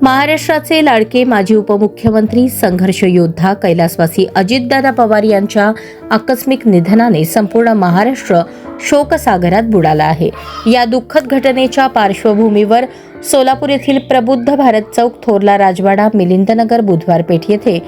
महाराष्ट्राचे लाडके माजी उपमुख्यमंत्री संघर्ष योद्धा कैलासवासी अजितदादा पवार यांच्या आकस्मिक निधनाने संपूर्ण महाराष्ट्र शोकसागरात बुडाला आहे। या दुःखद घटनेच्या पार्श्वभूमीवर सोलापूर येथील प्रबुद्ध भारत चौक, थोरला राजवाडा, मिलिंदनगर, बुधवार पेठ येथे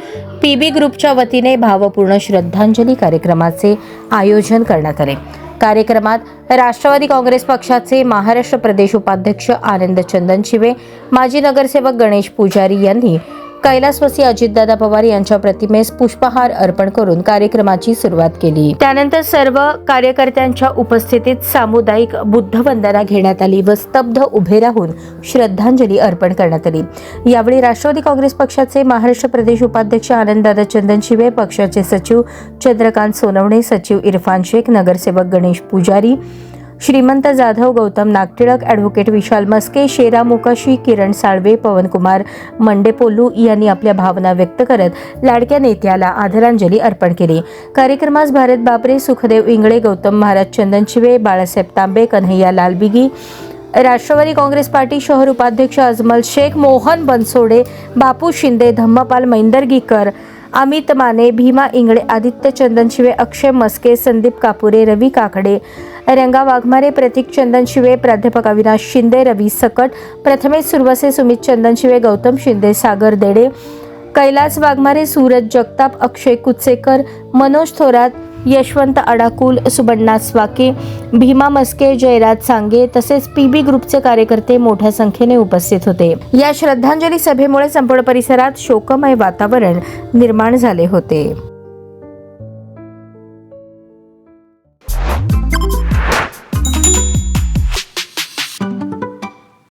पीबी ग्रुपच्या वतीने भावपूर्ण श्रद्धांजली कार्यक्रमाचे आयोजन करण्यात आले। कार्यक्रमात राष्ट्रवादी काँग्रेस पक्षाचे महाराष्ट्र प्रदेश उपाध्यक्ष आनंद चंदनशिवे, माजी नगरसेवक गणेश पुजारी यांनी कैलासवासी अजितदादा पवार यांच्या प्रतिमेस पुष्पहार अर्पण करून कार्यक्रमाची सुरुवात केली। त्यानंतर सर्व कार्यकर्त्यांच्या उपस्थितीत सामुदायिक बुद्धवंदना घेण्यात आली व स्तब्ध उभे राहून श्रद्धांजली अर्पण करण्यात आली। यावेळी राष्ट्रवादी काँग्रेस पक्षाचे महाराष्ट्र प्रदेश उपाध्यक्ष आनंददादा चंदनशिवे, पक्षाचे सचिव चंद्रकांत सोनवणे, सचिव इरफान शेख, नगरसेवक गणेश पुजारी, श्रीमंत जाधव, गौतम नागटिळक, ॲडव्होकेट विशाल मस्के, शेरा मोकाशी, किरण साळवे, पवनकुमार मंडेपोलू यांनी आपल्या भावना व्यक्त करत लाडक्या नेत्याला आदरांजली अर्पण केली। कार्यक्रमास भारत बापरे, सुखदेव इंगळे, गौतम महाराज चंदनशिवे, बाळासाहेब तांबे, कन्हैया लालबिगी, राष्ट्रवादी काँग्रेस पार्टी शहर उपाध्यक्ष अजमल शेख, मोहन बनसोडे, बापू शिंदे, धम्मपाल मैंदर्गीकर, अमित माने, भीमा इंगळे, आदित्य चंदनशिवे, अक्षय मस्के, संदीप कापुरे, रवी काकडे, रंगा वाघमारे, प्रतीक चंदनशिवे, प्राध्यापक अविनाश शिंदे, रवी सकट, प्रथमेश सुरवसे, सुमित चंदनशिवे, गौतम शिंदे, सागर देडे, कैलास वाघमारे, सूरज जगताप, अक्षय कुचेकर, मनोज थोरात, यशवंत अडाकुल, सुबण्णा स्वाके, भीमा मस्के, जयराज सांगे तसेच पीबी ग्रुपचे कार्यकर्ते मोठ्या संख्येने उपस्थित होते। या श्रद्धांजली सभेमुळे संपूर्ण परिसरात शोकमय वातावरण निर्माण झाले होते।